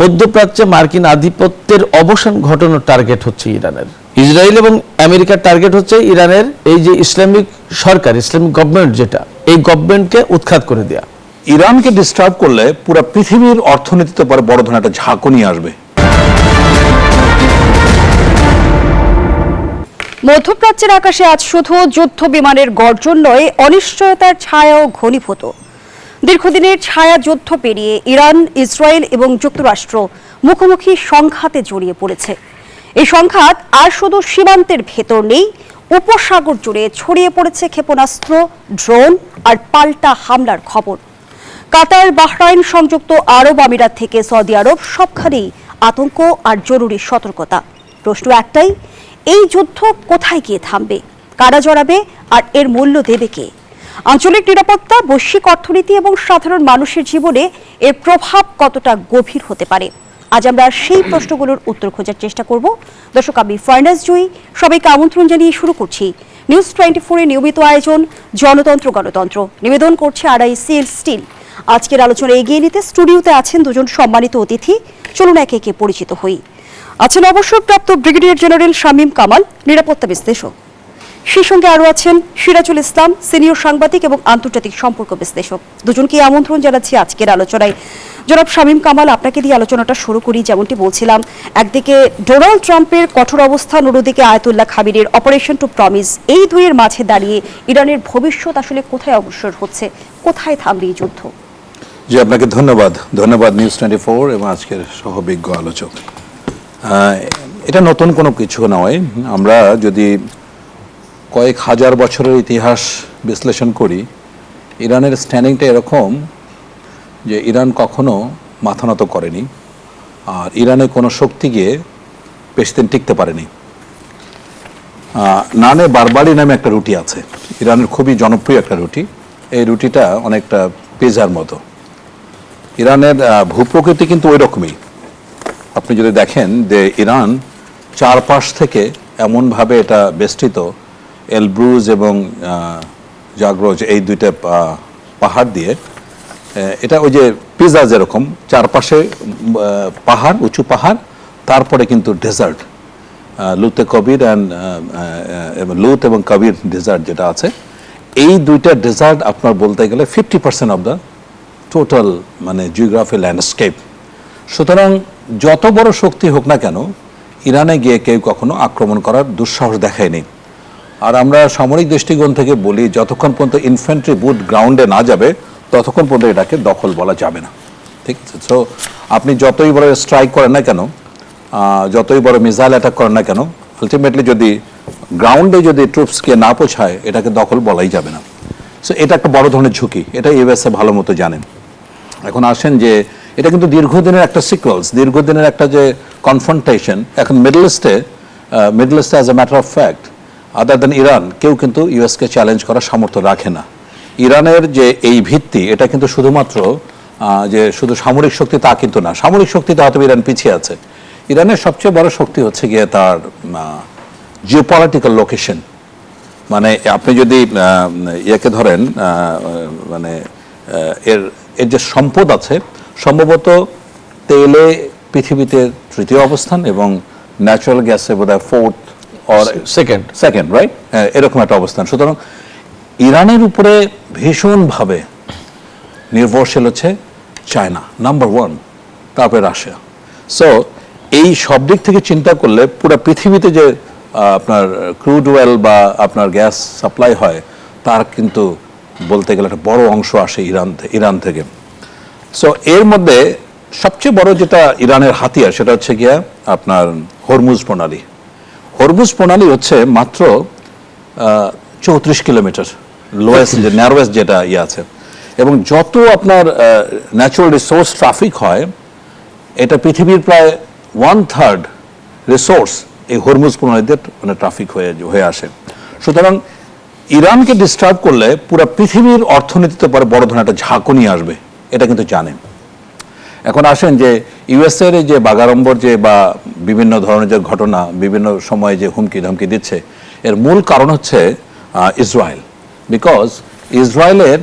মধ্যপ্রাচ্যে মার্কিন আধিপত্যের অবসান ঘটানোর টার্গেট হচ্ছে ইরানের। ইসরায়েল এবং আমেরিকার টার্গেট হচ্ছে ইরানের এই যে ইসলামিক সরকার, ইসলামিক গভর্নমেন্ট, যেটা এই গভর্নমেন্টকে উৎখাত করে দেয়া। ইরানকে ডিস্টার্ব করলে পুরো পৃথিবীর অর্থনীতিতে পরে বড় ধরনের একটা ঝাঁকুনি আসবে। মধ্যপ্রাচ্যের আকাশে আজ শুধু যুদ্ধ বিমানের গর্জন নয়, অনিশ্চয়তার ছায়াও ঘনীভূত। দীর্ঘদিনের ছায়া যুদ্ধ পেরিয়ে ইরান, ইসরায়েল এবং যুক্তরাষ্ট্র মুখোমুখি সংঘাতে জড়িয়ে পড়েছে। এই সংঘাত আর শুধু সীমান্তের ভেতর নেই, উপসাগর জুড়ে ছড়িয়ে পড়েছে ক্ষেপণাস্ত্র, ড্রোন আর পাল্টা হামলার খবর। কাতার, বাহরাইন, সংযুক্ত আরব আমিরাত থেকে সৌদি আরব, সবখানেই আতঙ্ক আর জরুরি সতর্কতা। প্রশ্ন একটাই, এই যুদ্ধ কোথায় গিয়ে থামবে, কারা জড়াবে আর এর মূল্য দেবে কে? আঞ্চলিক নিরাপত্তা, বৈশ্বিক অর্থনীতি এবং সাধারণ মানুষের জীবনে এর প্রভাব কতটা গভীর হতে পারে, আজ আমরা সেই প্রশ্নগুলোর উত্তর খোঁজার চেষ্টা করব। দর্শক, আমি ফার্নাস জুই, সবাইকে আমন্ত্রণ জানিয়ে শুরু করছি নিউজ 24-এর নিয়মিত আয়োজন জনতন্ত্র গণতন্ত্র। নিবেদন করছে RICL স্টিল। আজকের আলোচনা এগিয়ে নিতে স্টুডিওতে আছেন দুজন সম্মানিত অতিথি। চলুন একে একে পরিচিত হই। আছেন অবসরপ্রাপ্ত ব্রিগেডিয়ার জেনারেল শামীম কামাল, নিরাপত্তা বিশ্লেষক। সেই সঙ্গে আরও আছেন সিরাজুল ইসলাম, সিনিয়র সাংবাদিক এবং আন্তর্জাতিক সম্পর্ক বিশ্লেষক। দুজনকে আমন্ত্রণ জানাচ্ছি আজকের আলোচনায়। জনাব শামীম কামাল, আপনাকে দিয়ে আলোচনাটা শুরু করি। যেমনটি বলছিলাম, একদিকে ডোনাল্ড ট্রাম্পের কঠোর অবস্থান, অন্যদিকে আয়াতুল্লাহ খামিনির অপারেশন টু প্রমিস, এই দুইয়ের মাঝে দাঁড়িয়ে ইরানের ভবিষ্যৎ আসলে কোথায় অগ্রসর হচ্ছে, কোথায় থামবে এই যুদ্ধ? জি, আপনাকে ধন্যবাদ নিউজ 24 এবং আজকের সহবিজ্ঞ আলোচক। এটা নতুন কোনো কিছু নয়। আমরা যদি কয়েক হাজার বছরের ইতিহাস বিশ্লেষণ করি, ইরানের স্ট্যান্ডিংটা এরকম যে ইরান কখনো মাথা নত করেনি, আর ইরানে কোনো শক্তি গিয়ে বেশি দিন টিকতে পারেনি। নানে বারবারি নামে একটা রুটি আছে, ইরানের খুবই জনপ্রিয় একটা রুটি। এই রুটিটা অনেকটা পিজার মতো। ইরানের ভূপ্রকৃতি কিন্তু ওই রকমই। আপনি যদি দেখেন যে ইরান চারপাশ থেকে এমনভাবে এটা বেষ্টিত, এলব্রুজ এবং জাগরোজ, এই দুইটা পাহাড় দিয়ে, এটা ওই যে পিজা যেরকম চারপাশে পাহাড়, উঁচু পাহাড়, তারপরে কিন্তু ডেজার্ট, লুতে কবির লুত এবং কবির ডেজার্ট যেটা আছে, এই দুইটা ডেজার্ট আপনার বলতে গেলে 50% অফ দ্য টোটাল মানে জিওগ্রাফি ল্যান্ডস্কেপ। সুতরাং যত বড় শক্তি হোক না কেন, ইরানে গিয়ে কেউ কখনো আক্রমণ করার দুঃসাহস দেখায়নি। আর আমরা সামরিক দৃষ্টিকোণ থেকে বলি, যতক্ষণ পর্যন্ত ইনফ্যান্ট্রি বুট গ্রাউন্ডে না যাবে ততক্ষণ পর্যন্ত এটাকে দখল বলা যাবে না। ঠিক আছে? সো আপনি যতই বড় স্ট্রাইক করেন না কেন, যতই বড় মিসাইল অ্যাটাক করেন না কেন, আলটিমেটলি যদি গ্রাউন্ডে যদি ট্রুপসকে না পৌঁছায়, এটাকে দখল বলাই যাবে না। সো এটা একটা বড় ধরনের ঝুঁকি, এটা ইউএসএ ভালো মতো জানেন। এখন আসেন যে এটা কিন্তু দীর্ঘদিনের একটা সিকোয়েন্স, দীর্ঘদিনের একটা যে কনফ্রন্টেশন। এখন মিডল ইস্টে as a matter of fact, other than Iran, কেউ কিন্তু ইউএসকে চ্যালেঞ্জ করার সামর্থ্য রাখে না। ইরানের যে এই ভিত্তি, এটা কিন্তু শুধুমাত্র যে শুধু সামরিক শক্তি তা কিন্তু না। সামরিক শক্তিতে হয়তো ইরান পিছিয়ে আছে। ইরানের সবচেয়ে বড় শক্তি হচ্ছে গিয়ে তার জিওপলিটিক্যাল লোকেশন। মানে আপনি যদি ইয়েকে ধরেন, মানে এর যে সম্পদ আছে, সম্ভবত তেলে পৃথিবীতে তৃতীয় অবস্থান এবং ন্যাচারাল গ্যাসে বোধহয় ফোর্থ অর সেকেন্ড, রাইট? এরকম একটা অবস্থান। সুতরাং ইরানের উপরে ভীষণভাবে নির্ভরশীল হচ্ছে চায়না, নাম্বার 1, তারপরে রাশিয়া। সো এই সব দিক থেকে চিন্তা করলে পুরো পৃথিবীতে যে আপনার ক্রুড অয়েল বা আপনার গ্যাস সাপ্লাই হয়, তার কিন্তু বলতে গেলে একটা বড় অংশ আসে ইরান থেকে। সো এর মধ্যে সবচেয়ে বড় যেটা ইরানের হাতিয়ার, সেটা হচ্ছে গিয়া আপনার হরমুজ প্রণালী। হরমুজ প্রণালী হচ্ছে মাত্র 34 কিলোমিটার লোয়েস্ট, যে ন্যারোয়েস্ট যেটা আছে, এবং যত আপনার ন্যাচারাল রিসোর্স ট্রাফিক হয়, এটা পৃথিবীর প্রায় 1/3 রিসোর্স এই হরমুজ প্রণালীতে মানে ট্রাফিক হয়ে আসে। সুতরাং ইরানকে ডিস্টার্ব করলে পুরো পৃথিবীর অর্থনীতিতে পরে বড় ধরনের একটা ঝাঁকুনি আসবে, এটা কিন্তু জানেন। এখন আসেন যে ইউএসএর যে বাগাড়ম্বর যে বা বিভিন্ন ধরনের যে ঘটনা, বিভিন্ন সময়ে যে হুমকি ধমকি দিচ্ছে, এর মূল কারণ হচ্ছে ইসরায়েল। বিকজ ইসরায়েলের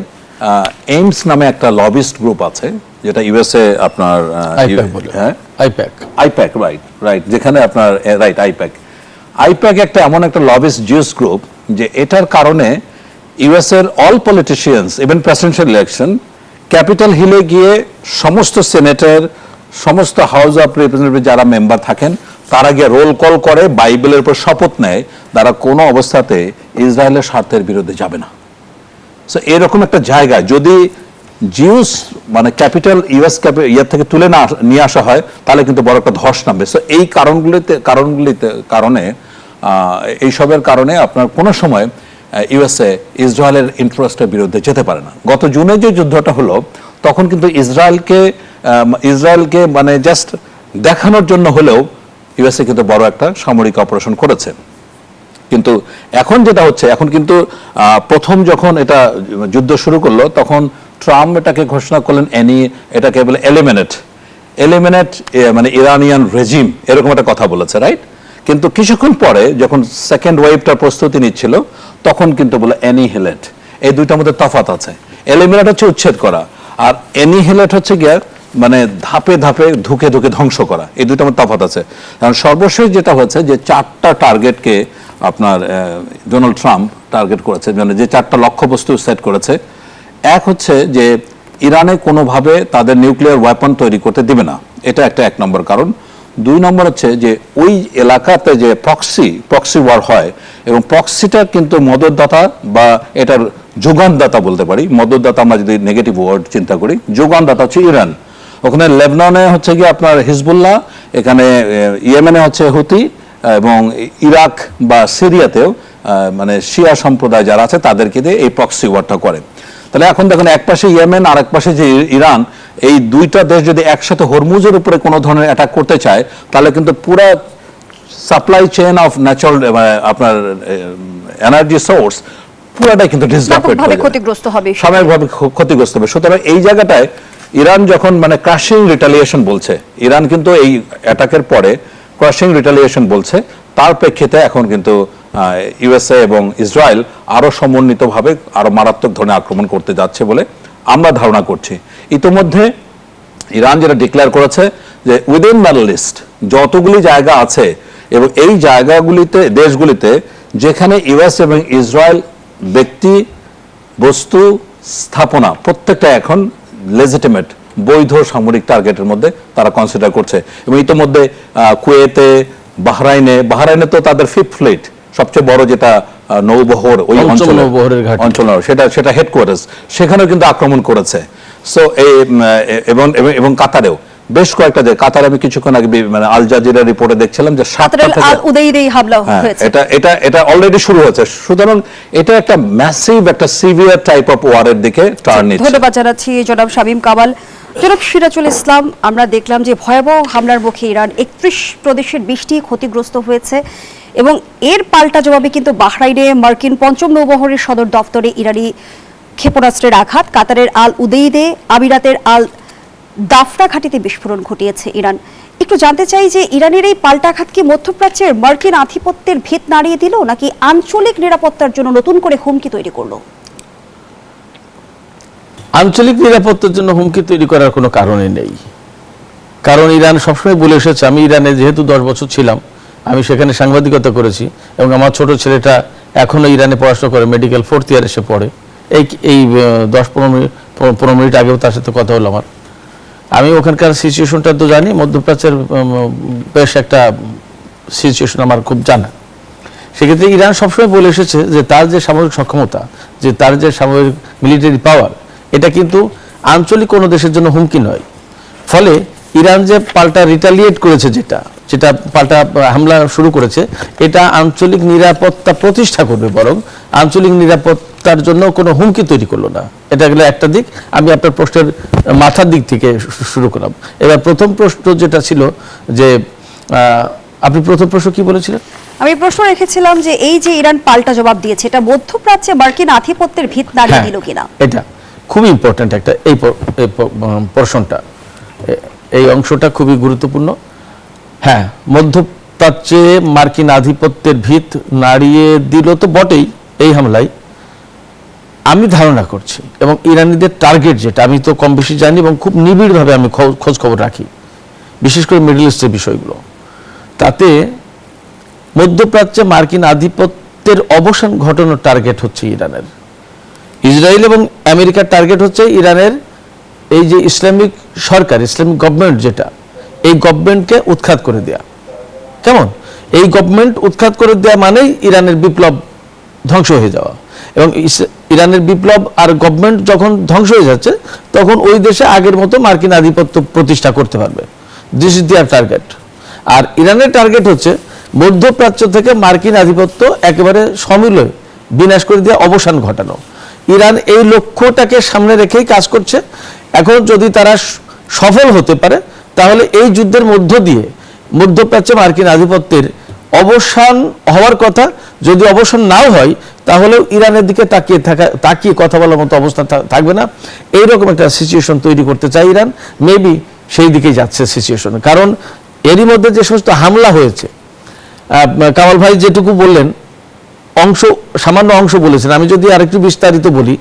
এইমস নামে একটা লবিস্ট গ্রুপ আছে, যেটা ইউএসএ আপনার আইপ্যাক বলে। হ্যাঁ আইপ্যাক রাইট যেখানে আপনার রাইট আইপ্যাক একটা এমন একটা লবিস্ট জিউস গ্রুপ যে এটার কারণে ইউএস এর all politicians even presidential election capital হিলে গিয়ে সমস্ত সেনেটর, সমস্ত হাউস অফ রিপ্রেজেন্টেটিভ যারা মেম্বার থাকেন তারা গিয়ে রোল কল করে বাইবেলের উপর শপথ নেয় তারা কোনো অবস্থাতে ইসরায়েলের স্বার্থের বিরুদ্ধে যাবে না। সো এরকম একটা জায়গায় যদি জিউস মানে ক্যাপিটাল ইউএস ইয়ার থেকে তুলে নিয়ে আসা হয় তাহলে কিন্তু বড় একটা ধস নামবে। সো এই কারণে এইসবের কারণে আপনার কোনো সময় ইউএসএ ইসরায়েলের ইন্টারেস্টের বিরুদ্ধে যেতে পারে না। গত জুনে যে যুদ্ধটা হলো তখন কিন্তু ইসরায়েলকে মানে জাস্ট দেখানোর জন্য হলেও ইউএসএ কিন্তু বড় একটা সামরিক অপারেশন করেছে। কিন্তু এখন যেটা হচ্ছে, এখন কিন্তু প্রথম যখন এটা যুদ্ধ শুরু করলো তখন ট্রাম্প এটাকে ঘোষণা করলেন এটাকে বলে এলিমিনেট মানে ইরানিয়ান রেজিম, এরকম একটা কথা বলেছে, রাইট? কিন্তু কিছুক্ষণ পরে যখন সেকেন্ড ওয়েভটার প্রস্তুতি নিচ্ছিল তখন কিন্তু বলে অ্যানিহিলেট। এই দুইটার মধ্যে তফাৎ আছে। এলিমিনেট হচ্ছে উচ্ছেদ করা, আর অ্যানিহিলেট হচ্ছে গিয়ে মানে ধাপে ধাপে ধুকে ধ্বংস করা। এই দুইটার মধ্যে তফাৎ আছে। কারণ সর্বশেষ যেটা হচ্ছে যে 4টা টার্গেটকে আপনার ডোনাল্ড ট্রাম্প টার্গেট করেছে, মানে যে 4টা লক্ষ্যবস্তু সেট করেছে। এক হচ্ছে যে ইরানে কোনোভাবে তাদের নিউক্লিয়ার ওয়েপন তৈরি করতে দিবে না, এটা একটা 1 নম্বর কারণ। 2 নম্বর হচ্ছে যে ওই এলাকাতে যে প্রক্সি ওয়ার হয় এবং প্রক্সিটা কিন্তু মদতদাতা বা এটার যোগানদাতা বলতে পারি, মদতদাতা আমরা যদি নেগেটিভ ওয়ার্ড চিন্তা করি, যোগানদাতা হচ্ছে ইরান। ওখানে লেবননে হচ্ছে কি আপনার হিজবুল্লাহ, এখানে ইয়েমেনে হচ্ছে হুতি, এবং ইরাক বা সিরিয়াতেও মানে শিয়া সম্প্রদায় যারা আছে তাদেরকে দিয়ে এই প্রক্সি ওয়ারটা করে। তাহলে এখন দেখুন এক পাশে ইয়েমেন আর এক পাশে যে ইরান, এই দুইটা দেশ যদি একসাথে হরমুজের উপরে কোনো ধরনের অ্যাটাক করতে চায় তাহলে কিন্তু পুরো সাপ্লাই চেইন অফ ন্যাচারাল আপনার এনার্জি সোর্স পুরোটাই কিন্তু ডিসরাপ্টেড হবে, ক্ষতিগ্রস্ত হবে, সাময়িকভাবে ক্ষতিগ্রস্ত হবে। সুতরাং এই জায়গাটায় ইরান যখন মানে ক্রাশিং রিটালিয়েশন বলছে, ইরান কিন্তু এই অ্যাটাকের পরে ক্রাশিং রিটালিয়েশন বলছে, তার প্রেক্ষিতে এখন কিন্তু ইউএসএ এবং ইসরায়েল আরো সমন্বিতভাবে আরো মারাত্মক ধরনের আক্রমণ করতে যাচ্ছে বলে আমরা ধারণা করছি। ইতোমধ্যে ইরান যেটা ডিক্লেয়ার করেছে যে উইদিন মিডল ইস্ট যতগুলি জায়গা আছে এবং এই জায়গাগুলিতে দেশগুলিতে যেখানে ইউএস এবং ইসরায়েল ব্যক্তি, বস্তু, স্থাপনা প্রত্যেকটা এখন লেজিটিমেট বৈধ সামরিক টার্গেটের মধ্যে তারা কনসিডার করছে। এবং ইতোমধ্যে কুয়েতে, বাহরাইনে তো তাদের 5th ফ্লিট সবচেয়ে বড় যেটা নৌবহর ওই অঞ্চল সেটা হেডকোয়ার্টার্স, সেখানেও কিন্তু আক্রমণ করেছে। সো এবং কাতারেও বেশ কয়েকটা জায়গায়, কাতার আমি কিছুক্ষণ আগে মানে আল জাজিরা রিপোর্টে দেখছিলাম যে 7টা থেকে এটা অলরেডি শুরু হয়েছে। সুতরাং এটা একটা ম্যাসিভ একটা সিভিয়ার টাইপ অফ ওয়ারের দিকে টার্ন নিচ্ছে। ধন্যবাদ জানাচ্ছি জনাব শামীম কামাল। জনাব সিরাজুল ইসলাম, আমরা দেখলাম যে ভয়াবহ হামলার মুখে ইরান 31 প্রদেশের 20টি ক্ষতিগ্রস্ত হয়েছে এবং এর পাল্টা জবাবে কিন্তু বাহরাইনে মার্কিন 5ম নৌবহরের সদর দপ্তরে ইরানি ক্ষেপণাস্ত্রের আঘাত, কাতারের আল উদেইদে, আমিরাতের আল দাফরা ঘাঁটিতে বিস্ফোরণ ঘটিয়েছে ইরান। একটু জানতে চাই যে ইরানের এই পাল্টাঘাত কি মধ্যপ্রাচ্যের মার্কিন আধিপত্যের ভিত নাড়িয়ে দিল নাকি আঞ্চলিক নিরাপত্তার জন্য নতুন করে হুমকি তৈরি করলো? আঞ্চলিক নিরাপত্তার জন্য হুমকি তৈরি করার কোনো কারণই নেই। কারণ ইরান সবসময় বলে এসেছে, আমি ইরানে যেহেতু 10 বছর ছিলাম, আমি সেখানে সাংবাদিকতা করেছি এবং আমার ছোট ছেলেটা এখনো ইরানে পড়াশোনা করে, মেডিকেল 4th ইয়ার এসে পড়ে। এই 10-15 মিনিট আগেও তার সাথে কথা হলো আমার। আমি ওখানকার সিচুয়েশনটা তো জানি, মধ্যপ্রাচ্যের বেশ একটা সিচুয়েশন আমার খুব জানা। সেক্ষেত্রে ইরান সবসময় বলে এসেছে যে তার যে সামরিক সক্ষমতা, যে তার যে সামরিক মিলিটারি পাওয়ার, এটা কিন্তু আঞ্চলিক কোনো দেশের জন্য হুমকি নয়। ফলে ইরান যে পাল্টা রিটালিয়েট করেছে, যেটা পাল্টা হামলা শুরু করেছে, এটা আঞ্চলিক নিরাপত্তা প্রতিষ্ঠা করবে, বরং আঞ্চলিক নিরাপত্তার জন্য কোনো হুমকি তৈরি করলো না। এটা গেলে একটা দিক। আমি আপনার প্রশ্নের মাথার দিক থেকে শুরু করলাম। এবার প্রথম প্রশ্ন যেটা ছিল যে আপনি প্রথম প্রশ্ন কি বলেছিলেন? আমি প্রশ্ন রেখেছিলাম যে এই যে ইরান পাল্টা জবাব দিয়েছে, এটা মধ্যপ্রাচ্যে মার্কিন আধিপত্যের ভিত নাড়িয়ে দিল কিনা? এটা খুবই ইম্পর্ট্যান্ট একটা এই প্রশ্নটা, এই অংশটা খুবই গুরুত্বপূর্ণ। হ্যাঁ, মধ্যপ্রাচ্যে মার্কিন আধিপত্যের ভিত নাড়িয়ে দিল তো বটেই এই হামলায়। আমি ধারণা করছি, এবং ইরানিদের টার্গেট যেটা আমি তো কম বেশি জানি এবং খুব নিবিড়ভাবে আমি খোঁজ খবর রাখি, বিশেষ করে মিডল ইস্টের বিষয়গুলো, তাতে মধ্যপ্রাচ্যে মার্কিন আধিপত্যের অবসান ঘটানোর টার্গেট হচ্ছে ইরানের। ইসরায়েল এবং আমেরিকার টার্গেট হচ্ছে ইরানের এই যে ইসলামিক সরকার, ইসলামিক গভর্নমেন্ট যেটা, এই গভর্নমেন্টকে উৎখাত করে দেয়া। কেমন? এই গভর্নমেন্ট উৎখাত করে দেয়া মানেই ইরানের বিপ্লব ধ্বংস হয়ে যাওয়া, এবং ইরানের বিপ্লব আর গভর্নমেন্ট যখন ধ্বংস হয়ে যাচ্ছে তখন ওই দেশে আগের মতো মার্কিন আধিপত্য প্রতিষ্ঠা করতে পারবে। This is their target. আর ইরানের টার্গেট হচ্ছে মধ্যপ্রাচ্য থেকে মার্কিন আধিপত্য একেবারে সমূলে বিনাশ করে দিয়ে অবসান ঘটানো। ইরান এই লক্ষ্যটাকে সামনে রেখেই কাজ করছে। এখন যদি তারা সফল হতে পারে তাহলে এই যুদ্ধের মধ্য দিয়ে মধ্যপ্রাচ্যে মার্কিন আধিপত্যের অবসান হওয়ার কথা। যদি অবসান নাও হয় তাহলেও ইরানের দিকে তাকিয়ে কথা বলার মতো অবস্থা থাকবে না। এইরকম একটা সিচুয়েশন তৈরি করতে চায় ইরান। মেবি সেই দিকেই যাচ্ছে সিচুয়েশন। কারণ এরই মধ্যে যে সমস্ত হামলা হয়েছে, কামাল ভাই যেটুকু বললেন সামান্য অংশ বলেছেন, আমি যদি আরেকটু বিস্তারিত বলি,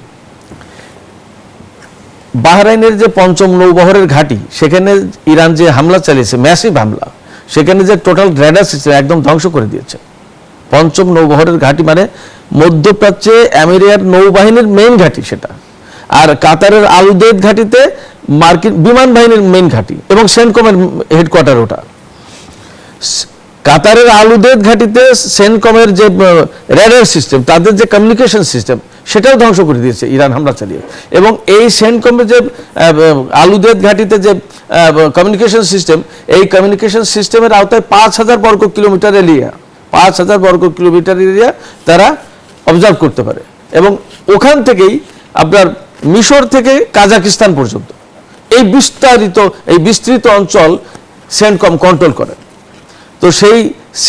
বাহরাইনের যে পঞ্চম নৌবহরের ঘাঁটি, সেখানে ইরান যে হামলা চালিয়েছে, ম্যাসিভ হামলা, সেখানে যে টোটাল রেডার সিস্টেম একদম ধ্বংস করে দিয়েছে। পঞ্চম নৌবহরের ঘাঁটি মানে মধ্যপ্রাচ্যে আমেরিকার নৌবাহিনীর মেইন ঘাঁটি সেটা, আর কাতারের আলুদেদ ঘাঁটিতে মার্কিন বিমান বাহিনীর মেইন ঘাঁটি এবং সেন্টকমের হেডকোয়ার্টার ওটা। কাতারের আলুদেদ ঘাঁটিতে সেন্টকমের যে রেডার সিস্টেম, তাদের যে কমিউনিকেশন সিস্টেম, সেটাও ধ্বংস করে দিয়েছে ইরান হামলা চালিয়ে। এবং এই সেন্টকমের যে আলুদেদ ঘাঁটিতে যে কমিউনিকেশন সিস্টেম, এই কমিউনিকেশন সিস্টেমের আওতায় 5,000 বর্গ কিলোমিটার এরিয়া, 5,000 বর্গ কিলোমিটার এরিয়া তারা অবজার্ভ করতে পারে। এবং ওখান থেকেই আপনার মিশর থেকে কাজাকিস্তান পর্যন্ত এই বিস্তৃত অঞ্চল সেন্টকম কন্ট্রোল করে। তো সেই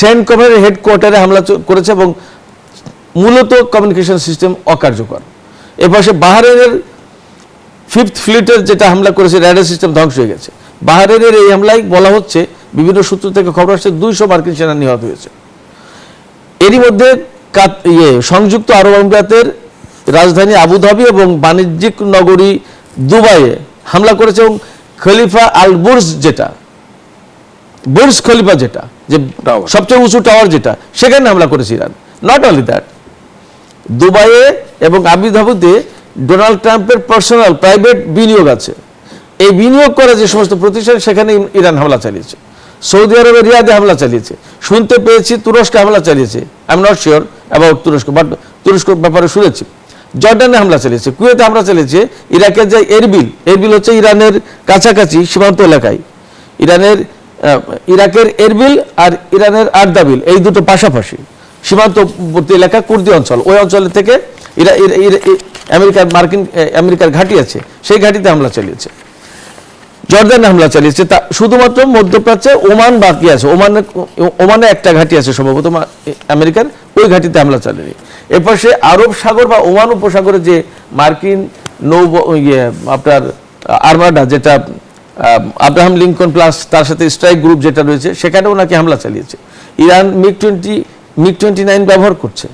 সেন্টকমের হেডকোয়ার্টারে হামলা করেছে এবং মূলত কমিউনিকেশন সিস্টেম অকার্যকর। এপাশে বাহরাইনের 5th ফ্লিটের যেটা হামলা করেছে, রেডার সিস্টেম ধ্বংস হয়ে গেছে। বাহরাইনের এই হামলায় বলা হচ্ছে, বিভিন্ন সূত্র থেকে খবর আসছে, 200 মার্কিন সেনা নিহত হয়েছে। এরই মধ্যে সংযুক্ত আরব আমিরাতের রাজধানী আবুধাবি এবং বাণিজ্যিক নগরী দুবাইয়ে হামলা করেছে, এবং খলিফা আল বুর্জ যেটা, বুর্জ খলিফা যেটা, যে সবচেয়ে উঁচু টাওয়ার যেটা, সেখানে হামলা করেছে ইরান। নট অনলি দ্যাট, দুবাইয়ে এবং আবুধাবিতে ডোনাল্ড ট্রাম্পের পার্সোনাল প্রাইভেট বিনিয়োগ আছে। এই বিনিয়োগ করা যে সমস্ত প্রতিষ্ঠান, সেখানে ইরান হামলা চালিয়েছে। সৌদি আরবের রিয়াদে হামলা চালিয়েছে। শুনতে পেয়েছি তুরস্কে হামলা চালিয়েছে। I am not sure about তুরস্ক, বাট তুরস্কের ব্যাপারে শুনেছি। জর্ডানে হামলা চালিয়েছে, কুয়েতে হামলা চালিয়েছে। ইরাকের যে এরবিল হচ্ছে ইরানের কাছাকাছি সীমান্ত এলাকায়, ইরাকের এরবিল আর ইরানের আরদাবিল, এই দুটো পাশাপাশি সীমান্তবর্তী এলাকা, কুর্দি অঞ্চল, ওই অঞ্চল থেকে আমেরিকার ঘাঁটি আছে, সেই ঘাঁটিতে হামলা চালিয়েছে। জর্দানে হামলা চালিয়েছে। তা শুধুমাত্র মধ্যপ্রাচ্যে ওমান বাকি আছে। ওমানে একটা ঘাঁটি আছে সম্ভবত আমেরিকার, ওই ঘাঁটিতে হামলা চালিয়ে। এপাশে আরব সাগর বা ওমান উপসাগরে যে মার্কিন আপনার আর্মাডা, যেটা আব্রাহাম লিঙ্কন প্লাস তার সাথে স্ট্রাইক গ্রুপ যেটা রয়েছে, সেখানেও নাকি হামলা চালিয়েছে। ইরান মিগ-29 ব্যবহার করছে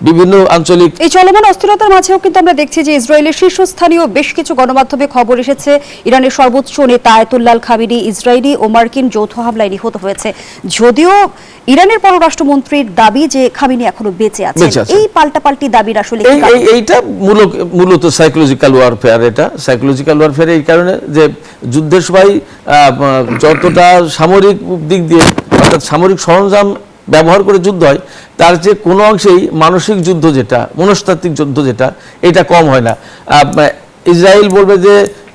বিভিন্ন আঞ্চলিক। এই চলমান অস্থিরতার মাঝেও কিন্তু আমরা দেখছি যে ইসরায়েলের শীর্ষস্থানীয় বেশ কিছু গণমাধ্যমে খবর এসেছে, ইরানের সর্বোচ্চ নেতা আয়াতুল্লাহ খামেনি ইসরায়েলি ও মার্কিন যৌথ হামলায় নিহত হয়েছে। যদিও ইরানের পররাষ্ট্রমন্ত্রীর দাবি যে খামেনি এখনো বেঁচে আছে। এই পাল্টাপাল্টি দাবির আসলে এইটা মূলত সাইকোলজিক্যাল ওয়ারফেয়ার। এটা সাইকোলজিক্যাল ওয়ারফেয়ার এই কারণে যে যুদ্ধের সময় যতটা সামরিক দিক দিয়ে, অর্থাৎ সামরিক সরঞ্জাম ব্যবহার করে যুদ্ধ হয়, তার যে কোনো অংশেই মানসিক যুদ্ধ যেটা, মনস্তাত্ত্বিক যুদ্ধ যেটা, এটা কম হয় না। ইসরায়েল বলবে যে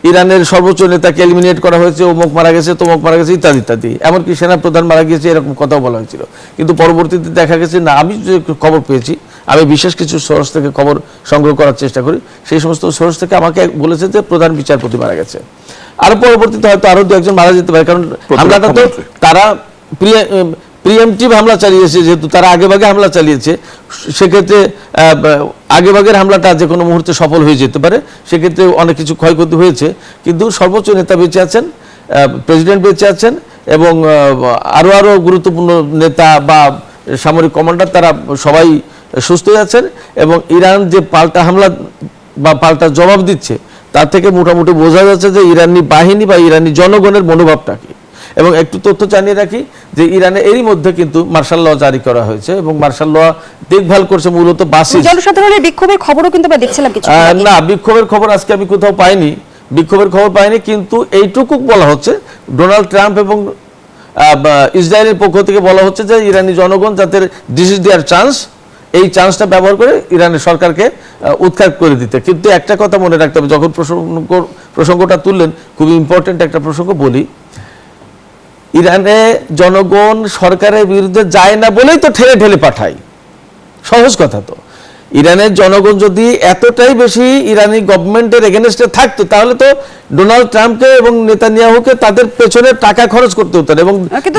ইরানের সর্বোচ্চ নেতাকে এলিমিনেট করা হয়েছে, অমুক মারা গেছে, তমুক মারা গেছে, ইত্যাদি ইত্যাদি। এমনকি সেনাপ্রধান মারা গিয়েছে, এরকম কথাও বলা হয়েছিল। কিন্তু পরবর্তীতে দেখা গেছে না, আমি যে খবর পেয়েছি, আমি বিশেষ কিছু সোর্স থেকে খবর সংগ্রহ করার চেষ্টা করি, সেই সমস্ত সোর্স থেকে আমাকে বলেছে যে প্রধান বিচারপতি মারা গেছে। আরো পরবর্তীতে হয়তো আরো 2-1 মারা যেতে পারে, কারণ হামলাটা তো তারা প্রিএমটিভ হামলা চালিয়েছে, যেহেতু তারা আগেভাগে হামলা চালিয়েছে, সেক্ষেত্রে আগেভাগের হামলাটা যে কোনো মুহূর্তে সফল হয়ে যেতে পারে। সেক্ষেত্রে অনেক কিছু ক্ষয়ক্ষতি হয়েছে, কিন্তু সর্বোচ্চ নেতা বেঁচে আছেন, প্রেসিডেন্ট বেঁচে আছেন, এবং আরো গুরুত্বপূর্ণ নেতা বা সামরিক কমান্ডার তারা সবাই সুস্থ আছেন। এবং ইরান যে পাল্টা হামলা বা পাল্টা জবাব দিচ্ছে, তার থেকে মোটামুটি বোঝা যাচ্ছে যে ইরানি বাহিনী বা ইরানি জনগণের মনোভাবটা কি। এবং একটু তথ্য জানিয়ে রাখি যে ইরানে এরই মধ্যে কিন্তু মার্শাল ল জারি করা হয়েছে এবং মার্শাল ল দেখভাল করছে মূলত বাসিস। জনসাধারণের বিক্ষোভের খবরও কিন্তু আমরা দেখছিলাম কিছু না, বিক্ষোভের খবর আজকে আমি কোথাও পাইনি, বিক্ষোভের খবর পাইনি, কিন্তু এইটুকু বলা হচ্ছে ডোনাল্ড ট্রাম্প এবং ইসরায়েলের পক্ষ থেকে বলা হচ্ছে যে ইরানি জনগণ যাতে দিস ইজ দেয়ার চান্স, এই চান্সটা ব্যবহার করে ইরানের সরকারকে উৎখাত করে দিতে। কিন্তু একটা কথা মনে রাখতে হবে, যখন প্রসঙ্গটা তুললেন, খুবই ইম্পর্টেন্ট একটা প্রসঙ্গ বলি, ইরানে জনগণ সরকারের বিরুদ্ধে যায় না বলেই তো ঠেলে ঠেলে পাঠায়, সহজ কথা তো। ইরানের জনগণ যদি এতটাই বেশি ইরানি গভর্নমেন্টের এগেনস্টে থাকতো, তাহলে তো ডোনাল্ড ট্রাম্পকে এবং নেতানিয়াহুকে তাদের পেছনে টাকা খরচ করতে হতো না এবং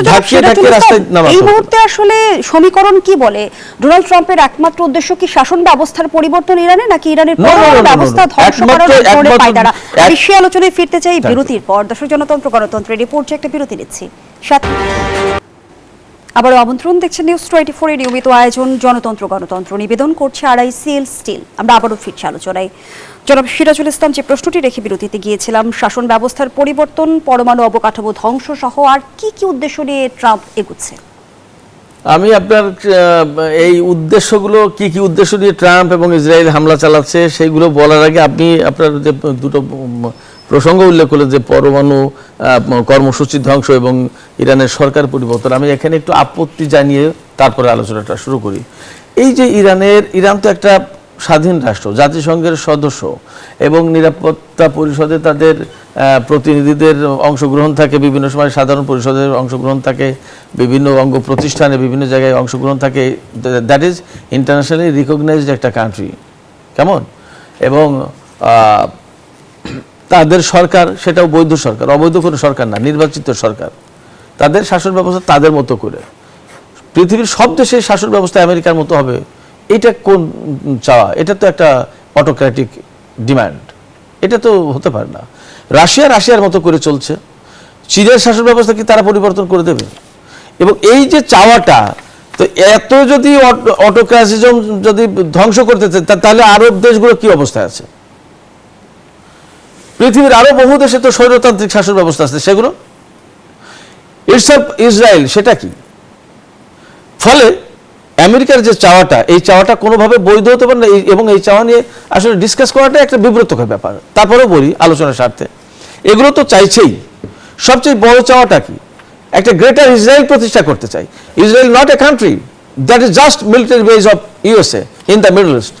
ঢাকিয়ে ঢাকিয়ে রাস্তায় নামাতে এই হতো। মুহূর্তে আসলে সমীকরণ কি বলে? ডোনাল্ড ট্রাম্পের একমাত্র উদ্দেশ্য কি শাসন ব্যবস্থার পরিবর্তন ইরানে, নাকি ইরানের পরমাণু ব্যবস্থা ধ্বংস করার ধরনের পায়তারা? আমি সে আলোচনায় ফিরতে চাই বিরতির পর। দর্শক, জনতন্ত্র গণতন্ত্রের রিপোর্টে একটা বিরতি নিচ্ছি। সাথে আবারও আমন্ত্রণ, দেখছেন নিউজ 24 এর নিয়মিত আয়োজন জনতন্ত্র গণতন্ত্র, নিবেদন করছে RICL স্টিল। আমরা আবারও ফিরছি আলোচনায়। জনাব সিরাজুল ইসলাম, যে প্রশ্নটি রেখে বিরতিতে গিয়েছিলাম, শাসন ব্যবস্থার পরিবর্তন, পরমাণু অবকাঠামো ধ্বংস সহ আর কি কি উদ্দেশ্য নিয়ে ট্রাম্প এগুচ্ছে? আমি আপনার এই উদ্দেশ্যগুলো কি কি উদ্দেশ্য নিয়ে ট্রাম্প এবং ইসরায়েল হামলা চালাচ্ছে সেইগুলো বলার আগে আপনি আপনার যে দুটো প্রসঙ্গ উল্লেখ করলেন, যে পরমাণু কর্মসূচি ধ্বংস এবং ইরানের সরকার পরিবর্তন, আমি এখানে একটু আপত্তি জানিয়ে তারপরে আলোচনাটা শুরু করি। এই যে ইরান তো একটা স্বাধীন রাষ্ট্র, জাতিসংঘের সদস্য এবং নিরাপত্তা পরিষদে তাদের প্রতিনিধিদের অংশগ্রহণ থাকে, বিভিন্ন সময় সাধারণ পরিষদের অংশগ্রহণ থাকে, বিভিন্ন অঙ্গ প্রতিষ্ঠানে বিভিন্ন জায়গায় অংশগ্রহণ থাকে। দ্যাট ইজ ইন্টারন্যাশনালি রিকগনাইজড একটা কান্ট্রি, কেমন? এবং তাদের সরকার, সেটাও বৈধ সরকার, অবৈধ কোনো সরকার না, নির্বাচিত সরকার। তাদের শাসন ব্যবস্থা তাদের মতো করে। পৃথিবীর সব দেশে শাসন ব্যবস্থা আমেরিকার মতো হবে, এটা কোন চাওয়া? এটা তো একটা অটোক্র্যাটিক ডিমান্ড, এটা তো হতে পারে না। রাশিয়ার মতো করে চলছে। চীনের শাসন ব্যবস্থা কি তারা পরিবর্তন করে দেবে? এবং এই যে চাওয়াটা, তো এত যদি অটোক্রাসিজম যদি ধ্বংস করতে চায়, তাহলে আরব দেশগুলো কি অবস্থায় আছে? পৃথিবীর আরো বহু দেশে তো স্বৈরতান্ত্রিক শাসন ব্যবস্থা আছে, সেগুলো ইটসেলফ ইসরায়েল, সেটা কি? ফলে আমেরিকার যে চাওয়াটা, এই চাওয়াটা কোনোভাবে বৈধ হতে পারে না, এবং এই চাওয়া নিয়ে আসলে ডিসকাস করাটা একটা বিব্রতকর ব্যাপার। তারপরেও বলি আলোচনার স্বার্থে, এগুলো তো চাইছেই। সবচেয়ে বড় চাওয়াটা কি? একটা গ্রেটার ইসরায়েল প্রতিষ্ঠা করতে চাই। Israel not a country, that is just military base of USA in the middle east.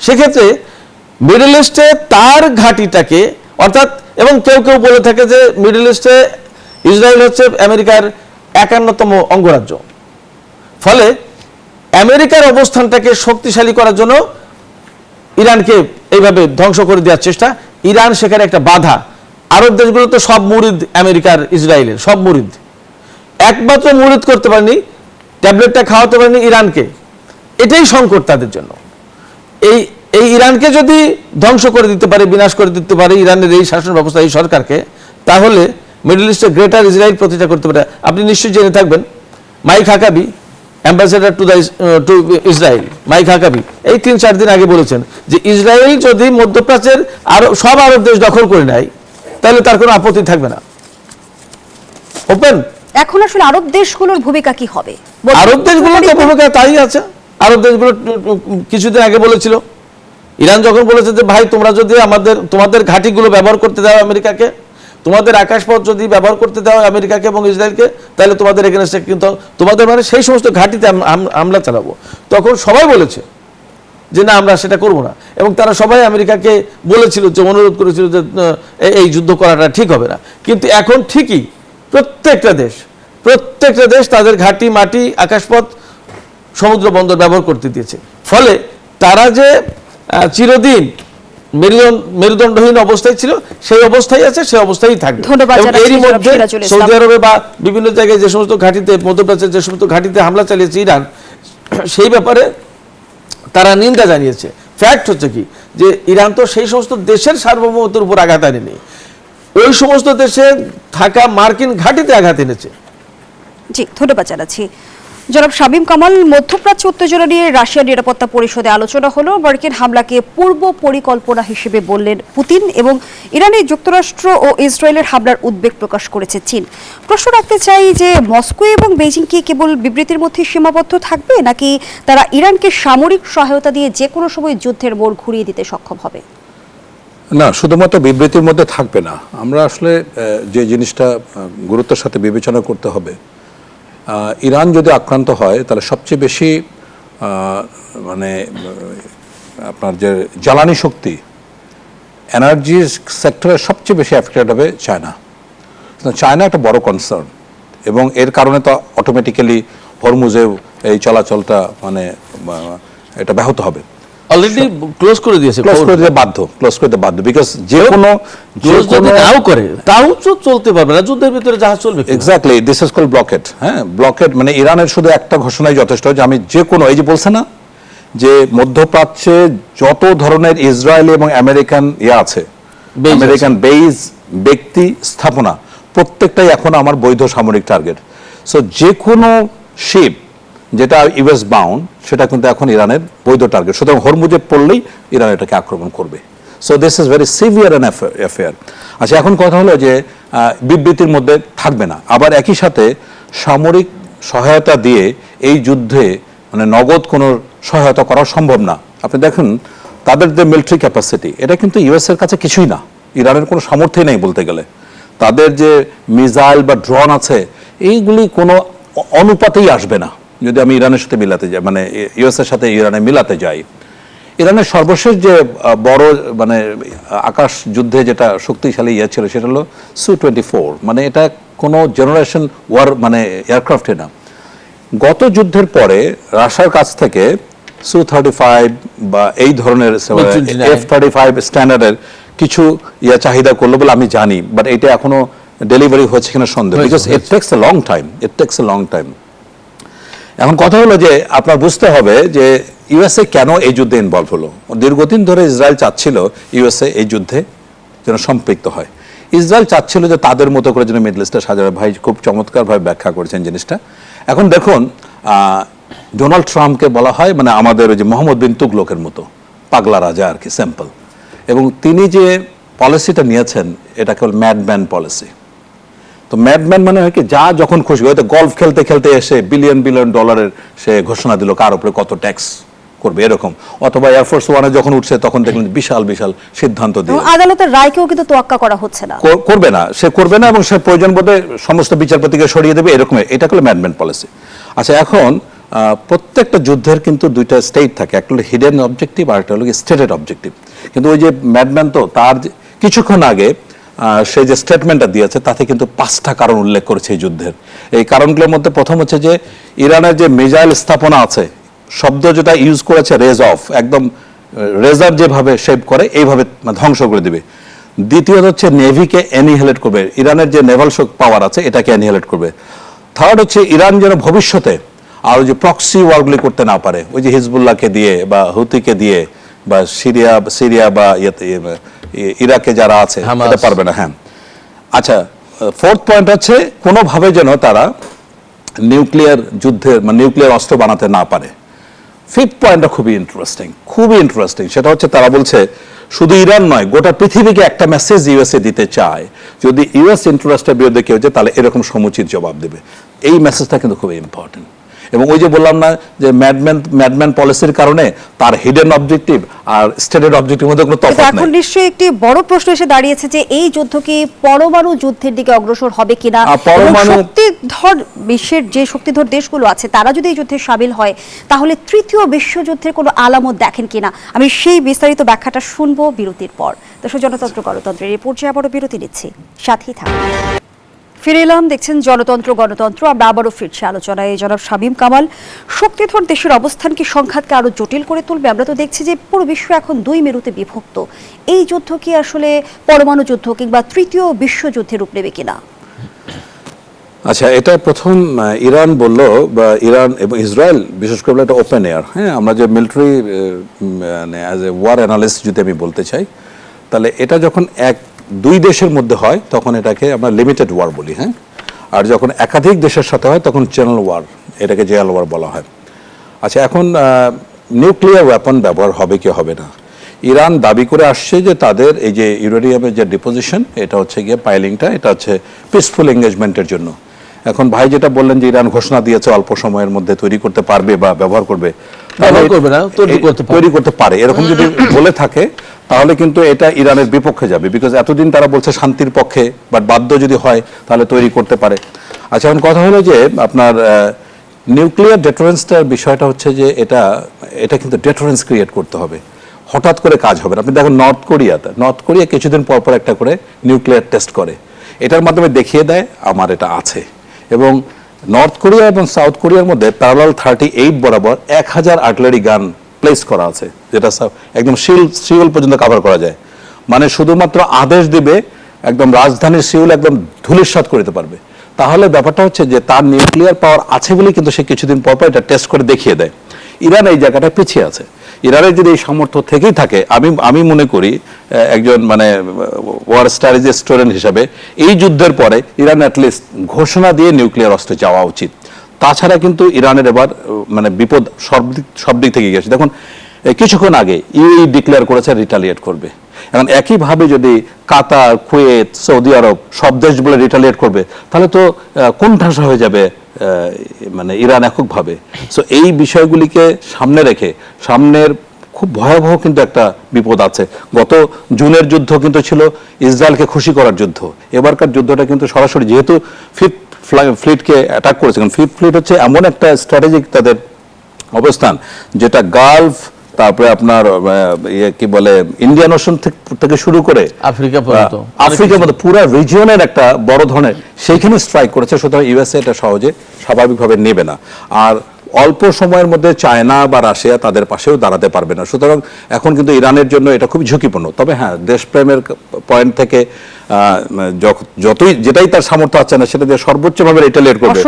সেক্ষেত্রে মিডল ইস্টে তার ঘাঁটিটাকে, অর্থাৎ, এবং কেউ কেউ বলে থাকে যে মিডল ইস্টে ইসরায়েল হচ্ছে আমেরিকার 51তম অঙ্গরাজ্য। ফলে আমেরিকার অবস্থানটাকে শক্তিশালী করার জন্য ইরানকে এইভাবে ধ্বংস করে দেওয়ার চেষ্টা। ইরান সেখানে একটা বাধা। আরব দেশগুলো তো সব মুরিদ আমেরিকার, ইসরায়েলের সব মুরিদ। একমাত্র মুরিদ করতে পারেনি, ট্যাবলেটটা খাওয়াতে পারেনি ইরানকে। এটাই সংকট তাদের জন্য। এই ইরানকে যদি ধ্বংস করে দিতে পারে, বিনাশ করে দিতে পারে ইরানের এই শাসন ব্যবস্থা, এই সরকারকে, তাহলে মিডল ইস্টে গ্রেটার ইসরায়েল প্রতিষ্ঠা করতে পারে। আপনি নিশ্চয়ই জেনে থাকবেন, Mike Huckabee, ambassador two Israel, Mike Huckabee, এই 3-4 দিন আগে বলেছেন যে ইসরায়েল যদি মধ্যপ্রাচ্যের সব আরব দেশ দখল করে নেয়, তাহলে তার কোনো আপত্তি থাকবে না। ওপেন। এখন আসলে আরব দেশগুলোর ভূমিকা কি হবে? আরব দেশগুলোর তো ভূমিকা তাই আছে। আরব দেশগুলো কিছুদিন আগে বলেছিল, ইরান যখন বলেছে যে ভাই, তোমরা যদি তোমাদের ঘাঁটিগুলো ব্যবহার করতে দাও আমেরিকাকে, তোমাদের আকাশপথ যদি ব্যবহার করতে দাও আমেরিকাকে এবং ইসরায়েলকে, তাহলে তোমাদের এগেনস্টে কিন্তু তোমাদের মানে সেই সমস্ত ঘাঁটিতে হামলা চালাবো। তখন সবাই বলেছে যে না, আমরা সেটা করব না। এবং তারা সবাই আমেরিকাকে বলেছিল, যে অনুরোধ করেছিল যে এই যুদ্ধ করাটা ঠিক হবে না। কিন্তু এখন ঠিকই প্রত্যেকটা দেশ তাদের ঘাঁটি, মাটি, আকাশপথ, সমুদ্র বন্দর ব্যবহার করতে দিয়েছে। ফলে তারা যে চিরদিন মেরুদণ্ডহীন অবস্থায় ছিল, সেই অবস্থায় আছে, সেই অবস্থায় থাকবে। এরই মধ্যে সৌদি আরবে বা বিভিন্ন জায়গায় যে সমস্ত ঘাঁটিতে, মধ্যপ্রাচ্যের যে সমস্ত ঘাঁটিতে হামলা চালিয়েছে ইরান, সেই ব্যাপারে তারা নিন্দা জানিয়েছে। ফ্যাক্ট হচ্ছে কি, যে ইরান তো সেই সমস্ত দেশের সার্বভৌমত্বের উপর আঘাত আনেনি, ওই সমস্ত দেশে থাকা মার্কিন ঘাঁটিতে আঘাত এনেছে। জি, ধন্যবাদ জানাচ্ছি। জনাব শামীম কামাল, মধ্যপ্রাচ্য উত্তেজনা নিয়ে রাশিয়ার নিরাপত্তা পরিষদে আলোচনা হলো। মার্কিন হামলাকে পূর্ব পরিকল্পনা হিসেবে বললেন পুতিন এবং ইরানে যুক্তরাষ্ট্র ও ইসরায়েলের হামলার উদ্বেগ প্রকাশ করেছে চীন। প্রশ্ন রাখতে চাই যে মস্কো এবং বেইজিং কি কেবল বিবৃতির মধ্যে সীমাবদ্ধ থাকবে, নাকি তারা ইরানকে সামরিক সহায়তা দিয়ে যে কোনো সময় যুদ্ধের মোড় ঘুরিয়ে দিতে সক্ষম হবে? না, শুধুমাত্র বিবৃতির মধ্যে থাকবে না। আমরা আসলে যে জিনিসটা গুরুত্বের সাথে বিবেচনা করতে হবে, ইরান যদি আক্রান্ত হয় তাহলে সবচেয়ে বেশি মানে আপনার যে জ্বালানি শক্তি, এনার্জি সেক্টরের সবচেয়ে বেশি অ্যাফেক্টেড হবে চায়না। চায়না একটা বড় কনসার্ন, এবং এর কারণে তো অটোমেটিক্যালি হরমুজে এই চলাচলটা মানে এটা ব্যাহত হবে। অলরেডি ক্লোজ করে দিয়েছে, ক্লোজ করে দিতে বাধ্য, বিকজ যে কোনো নাও করে তাও তো চলতে পারবে না, যুদ্ধের ভিতরে জাহাজ চলবে। Exactly, this is called blockade. হ্যাঁ, ব্লকেড মানে ইরানের শুধু একটা ঘোষণাই যথেষ্ট যে আমি যে কোনো, এই যে বলছে না যে মধ্যপ্রাচ্যে যত ধরনের ইসরায়েলি এবং আমেরিকান আছে, আমেরিকান বেইজ, ব্যক্তি, স্থাপনা, প্রত্যেকটাই এখন আমার বৈধ সামরিক টার্গেট। সো যে কোনো শিপ যেটা ইউএস বাউন্ড সেটা কিন্তু এখন ইরানের বৈধ টার্গেট, সুতরাং হরমুজে পড়লেই ইরান এটাকে আক্রমণ করবে। So this is very severe an affair. আচ্ছা, এখন কথা হলো যে বিবৃতির মধ্যে থাকবে না, আবার একই সাথে সামরিক সহায়তা দিয়ে এই যুদ্ধে মানে নগদ কোনো সহায়তা করা সম্ভব না। আপনি দেখুন তাদের যে মিলিটারি ক্যাপাসিটি, এটা কিন্তু ইউএস এর কাছে কিছুই না, ইরানের কোনো সামর্থ্যই নেই বলতে গেলে। তাদের যে মিসাইল বা ড্রোন আছে এইগুলি কোনো অনুপাতেই আসবে না যদি আমি ইরানের সাথে মিলাতে যাই, মানে ইউএস এর সাথে ইরানে মিলাতে যাই। ইরানের সর্বশেষ যে বড় মানে আকাশ যুদ্ধে যেটা শক্তিশালী ছিল সেটা হলো Su-24, মানে এটা কোনো জেনারেশন ওয়ার মানে এয়ারক্রাফটে না। গত যুদ্ধের পরে রাশিয়ার কাছ থেকে Su-35 বা এই ধরনের F-35 স্ট্যান্ডার্ডের কিছু চাহিদা করলো বলে আমি জানি, বাট এটা এখনো ডেলিভারি হচ্ছে কিনা সন্দেহ, because it tax a long time. এখন কথা হলো যে আপনার বুঝতে হবে যে ইউএসএ কেন এই যুদ্ধে ইনভলভ হলো। দীর্ঘদিন ধরে ইসরায়েল চাচ্ছিল ইউএসএ এই যুদ্ধে যেন সম্পৃক্ত হয়। ইসরায়েল চাচ্ছিল যে তাদের মতো করে যেন মিডল ইস্টটা সাজাবে। ভাই খুব চমৎকারভাবে ব্যাখ্যা করেছেন জিনিসটা। এখন দেখুন, ডোনাল্ড ট্রাম্পকে বলা হয় মানে আমাদের ওই যে মোহাম্মদ বিন তুগলকের মতো পাগলা রাজা আর কি, সিম্পল। এবং তিনি যে পলিসিটা নিয়েছেন এটা কেবল ম্যাডম্যান পলিসি। তো ম্যাডম্যান মানে হয় কি, যা যখন খুশি, হয়তো গল্ফ খেলতে খেলতে এসে বিলিয়ন ডলারের সে ঘোষণা দিল কার উপরে কত ট্যাক্স করবে এরকম, অথবা এয়ারফোর্স ওয়ানে যখন উঠছে তখন দেখলেন বিশাল সিদ্ধান্ত দিয়ে আদালতের রায়কেও কিন্তু তোয়াক্কা করা হচ্ছে না, করবে না এবং সে প্রয়োজন বোধে সমস্ত বিচারপতিকে সরিয়ে দেবে, এরকম। এটা হলো ম্যাডম্যান পলিসি। আচ্ছা, এখন প্রত্যেকটা যুদ্ধের কিন্তু দুইটা স্টেট থাকে, একটা হলো হিডেন অবজেক্টিভ আর একটা হলো স্টেটেড অবজেক্টিভ। কিন্তু ওই যে ম্যাডম্যান তো তার কিছুক্ষণ আগে সে যে স্টেটমেন্টটা দিয়েছে তাতে কিন্তু 5টা কারণ উল্লেখ করেছে এই যুদ্ধের। এই কারণগুলোর মধ্যে প্রথম হচ্ছে যে ইরানের যে মিসাইল স্থাপনা আছে, শব্দ যেটা ইউজ করেছে রেজ অফ, একদম রেজার যেভাবে শেপ করে এইভাবে ধ্বংস করে দিবে। দ্বিতীয়ত হচ্ছে নেভিকে অ্যানিহিলেট করবে, ইরানের যে নেভাল পাওয়ার আছে এটাকে অ্যানিহিলেট করবে। থার্ড হচ্ছে ইরান যেন ভবিষ্যতে আর ওই যে প্রক্সি ওয়ারগুলি করতে না পারে, ওই যে হিজবুল্লাহকে দিয়ে বা হুতিকে দিয়ে বা সিরিয়া বা ইরাকে যারা আছে এটা পারবে না। হ্যাঁ, আচ্ছা, ফোর্থ পয়েন্ট হচ্ছে কোনোভাবে যেন তারা নিউক্লিয়ার যুদ্ধের মানে নিউক্লিয়ার অস্ত্র বানাতে না পারে। ফিফথ পয়েন্টটা খুবই ইন্টারেস্টিং, সেটা হচ্ছে তারা বলছে শুধু ইরান নয়, গোটা পৃথিবীকে একটা মেসেজ ইউএসএ দিতে চায়, যদি ইউএস ইন্টারেস্টের বিরুদ্ধে কেউ যে তাহলে এরকম সমুচিত জবাব দেবে। এই মেসেজটা কিন্তু খুবই ইম্পর্টেন্ট। এবং ওই যে বললাম না যে ম্যাডম্যান পলিসির কারণে তার হিডেন অবজেক্টিভ আর স্টেটেড অবজেক্টিভ মধ্যে কোনো তফাৎ নেই। এখন নিশ্চয়ই একটি বড় প্রশ্ন এসে দাঁড়িয়েছে যে এই যুদ্ধ কি পরমাণু যুদ্ধের দিকে অগ্রসর হবে কিনা, শক্তিধর বিশ্বের যে শক্তিধর দেশগুলো আছে তারা যদি এই যুদ্ধে সামিল হয় তাহলে তৃতীয় বিশ্বযুদ্ধের কোনো আলামত দেখেন কিনা। আমি সেই বিস্তারিত ব্যাখ্যাটা শুনবো বিরতির পর। দর্শক, জনতন্ত্র গণতন্ত্রের এই পর্যায়ে আবারও বিরতি নিচ্ছি, সাথেই থাকুন। ফিরে এলাম, দেখছেন গণতন্ত্র। আমরা আবারও ফিরছি আলোচনায়। জনাব শামীম কামাল, শক্তিধর দেশের অবস্থান কি সংঘাতকে আরো জটিল করে তুলবে? আমরা তো দেখছি যে পুরো বিশ্ব এখন 2 মেরুতে বিভক্ত। এই যুদ্ধ কি আসলে পরমাণু যুদ্ধ কিংবা তৃতীয় বিশ্বযুদ্ধের রূপ নেবে কিনা? আচ্ছা, এটা প্রথম ইরান বললো, বা ইরান এবং ইসরায়েল বিশেষ করে এটা ওপেন এয়ার। হ্যাঁ, আমরা যে মিলিটারি মানে অ্যাজ এ ওয়ার অ্যানালিস্ট যদি আমি বলতে চাই, তাহলে এটা যখন 1-2 দেশের মধ্যে হয় তখন এটাকে আমরা লিমিটেড ওয়ার বলি। হ্যাঁ, আর যখন একাধিক দেশের সাথে হয় তখন চ্যানেল ওয়ার এটাকে জেল ওয়ার বলা হয়। আচ্ছা, এখন নিউক্লিয়ার ওয়েপন ব্যবহার হবে কি হবে না, ইরান দাবি করে আসছে যে তাদের এই যে ইউরেনিয়ামের যে ডিপোজিশন, এটা হচ্ছে গিয়ে পাইলিংটা, এটা হচ্ছে পিসফুল এঙ্গেজমেন্টের জন্য। এখন ভাই যেটা বললেন যে ইরান ঘোষণা দিয়েছে অল্প সময়ের মধ্যে তৈরি করতে পারবে বা ব্যবহার করবে, ব্যবহার করবে না, তৈরি করতে পারে, এরকম যদি বলে থাকে তাহলে কিন্তু এটা ইরানের বিপক্ষে যাবে। বিকজ এতদিন তারা বলছে শান্তির পক্ষে, বাট বাধ্য যদি হয় তাহলে তৈরি করতে পারে। আচ্ছা, এখন কথা হলো যে আপনার নিউক্লিয়ার ডেটারেন্সটার বিষয়টা হচ্ছে যে এটা কিন্তু ডেটারেন্স ক্রিয়েট করতে হবে, হঠাৎ করে কাজ হবে না। আপনি দেখেন নর্থ কোরিয়া কিছুদিন পর পর একটা করে নিউক্লিয়ার টেস্ট করে, এটার মাধ্যমে দেখিয়ে দেয় আমার এটা আছে। এবং নর্থ কোরিয়া এবং সাউথ কোরিয়ার মধ্যে প্যারালাল 38 বরাবর 1000 আর্টিলারি গান প্লেস করা আছে, যেটা একদম সিউল পর্যন্ত কভার করা যায়। মানে শুধুমাত্র আদেশ দিবে, একদম রাজধানীর সিউল একদম ধূলিসাৎ করে দিতে পারবে। তাহলে ব্যাপারটা হচ্ছে যে তার নিউক্লিয়ার পাওয়ার আছে বলেই কিন্তু সে কিছুদিন পর পর এটা টেস্ট করে দেখিয়ে দেয়। ইরান এই জায়গাটা পিছিয়ে আছে। ইরানের যদি এই সামর্থ্য থেকেই থাকে, আমি মনে করি একজন মানে ওয়ার স্ট্র্যাটেজি স্টুডেন্ট হিসাবে এই যুদ্ধের পরে ইরান অ্যাটলিস্ট ঘোষণা দিয়ে নিউক্লিয়ার অস্ত্রে যাওয়া উচিত। তাছাড়া কিন্তু ইরানের এবার মানে বিপদ সব দিক থেকে গেছে। দেখুন, কিছুক্ষণ আগে ইউএই ডিক্লেয়ার করেছে রিটালিয়েট করবে। এখন একইভাবে যদি কাতার, কুয়েত, সৌদি আরব সব দেশগুলো রিটালিয়েট করবে, তাহলে তো কোণঠাসা হয়ে যাবে মানে ইরান এককভাবে। সো এই বিষয়গুলিকে সামনে রেখে সামনের খুব ভয়াবহ কিন্তু একটা বিপদ আছে। গত জুনের যুদ্ধ কিন্তু ছিল ইসরায়েলকে খুশি করার যুদ্ধ, এবারকার যুদ্ধটা কিন্তু সরাসরি যেহেতু ফিফথ ফ্লিটকে অ্যাটাক করেছে। কারণ ফিফথ ফ্লিট হচ্ছে এমন একটা স্ট্র্যাটেজিক তাদের অবস্থান, যেটা গালফ, তারপরে আপনার কি বলে ইন্ডিয়ান ওশন থেকে শুরু করে আফ্রিকার মধ্যে পুরো রিজিয়নের একটা বড় ধরনের সেইখানে স্ট্রাইক করেছে। সুতরাং ইউএসএ এটা সহজে স্বাভাবিকভাবে নেবে না। আর অল্প সময়ের মধ্যে চায়না বা রাশিয়া তাদের পাশেও দাঁড়াতে পারবে না। সুতরাং এখন কিন্তু ইরানের জন্য এটা খুব ঝুঁকিপূর্ণ। তবে হ্যাঁ, দেশপ্রেমের পয়েন্ট থেকে যেটাই তার সামর্থ্য আছে না সেটা দিয়ে সর্বোচ্চভাবে রিটালিয়েট করবে,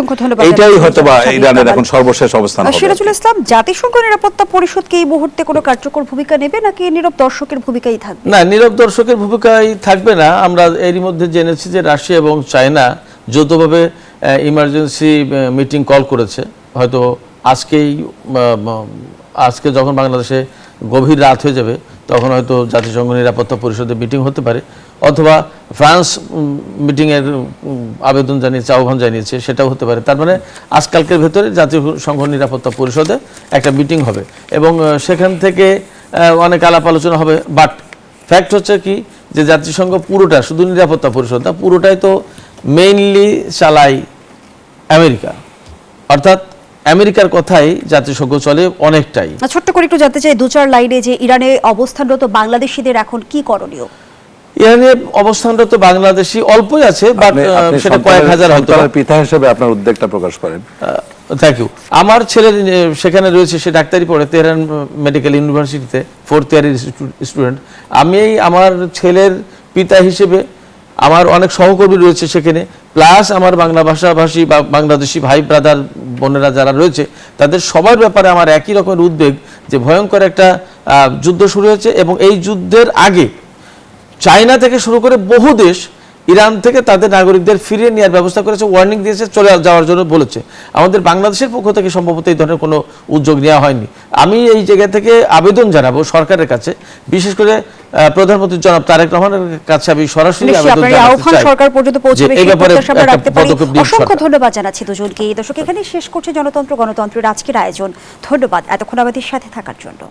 এটাই হয়তো বা ইরানের এখন সর্বশেষ অবস্থান হবে। সিরাজুল ইসলাম, জাতিসংঘ নিরাপত্তা পরিষদ কি এই মুহূর্তে কোনো কার্যকর ভূমিকা নেবে নাকি নীরব দর্শকের ভূমিকাই থাকবে? না, নীরব দর্শকের ভূমিকাই থাকবে না। আমরা এরই মধ্যে জেনেছি যে রাশিয়া এবং চায়না যৌথভাবে ইমার্জেন্সি মিটিং কল করেছে। হয়তো আজকে যখন বাংলাদেশে গভীর রাত হয়ে যাবে তখন হয়তো জাতিসংঘ নিরাপত্তা পরিষদের মিটিং হতে পারে, অথবা ফ্রান্স মিটিংয়ের আবেদন জানিয়েছে, আহ্বান জানিয়েছে, সেটাও হতে পারে। তার মানে আজকালকের ভেতরে জাতিসংঘ নিরাপত্তা পরিষদে একটা মিটিং হবে এবং সেখান থেকে অনেক আলাপ আলোচনা হবে। বাট ফ্যাক্ট হচ্ছে কি যে জাতিসংঘ পুরোটা, শুধু নিরাপত্তা পরিষদ না, পুরোটাই তো মেইনলি চালায় আমেরিকা, অর্থাৎ আমেরিকার কথাই জাতিসংঘ চলে অনেকটাই। ছোট্ট করে একটু জানতে চাই 2-4 লাইনে যে ইরানে অবস্থানরত বাংলাদেশিদের এখন কি করণীয়? ইরানে অবস্থানরত বাংলাদেশি অল্পই আছে, বাট সেটা কয়েক হাজার হয়তো। পিতা হিসেবে আপনার উদ্বেগটা প্রকাশ করেন। Thank you. আমার ছেলে সেখানে রয়েছে, সে ডাক্তারি পড়ে তেহরান মেডিকেল ইউনিভার্সিটিতে, 4th ইয়ারের স্টুডেন্ট। আমি আমার ছেলের পিতা হিসেবে আমার অনেক সহকর্মী রয়েছে সেখানে, প্লাস আমার বাংলা ভাষাভাষী বা বাংলাদেশি ভাই ব্রাদার বোনেরা যারা রয়েছে, তাদের সবার ব্যাপারে আমার একই রকমের উদ্বেগ যে ভয়ঙ্কর একটা যুদ্ধ শুরু হয়েছে। এবং এই যুদ্ধের আগে চায়না থেকে শুরু করে বহু দেশ ইরান থেকে তাদের নাগরিকদের ফিরিয়ে নেওয়ার ব্যবস্থা করেছে, ওয়ার্নিং দিয়েছে, চলে যাওয়ার জন্য বলেছে। আমাদের বাংলাদেশের পক্ষ থেকে সম্ভবত এই ধরনের কোনো উদ্যোগ নেওয়া হয়নি। আমি এই জায়গা থেকে আবেদন জানাবো সরকারের কাছে, বিশেষ করে প্রধানমন্ত্রী জনাব তারেক রহমানের কাছে আমি সরাসরি আবেদন জানাতে চাই সরকার পর্যন্ত পৌঁছবে, এই ব্যাপারে রাখতে পারি। অসংখ্য সরকার। ধন্যবাদ জানাচ্ছি দুজনকে। দর্শক, এখানে শেষ করছে গণতন্ত্রের আজকের আয়োজন। ধন্যবাদ এতক্ষণ আমাদের সাথে থাকার জন্য।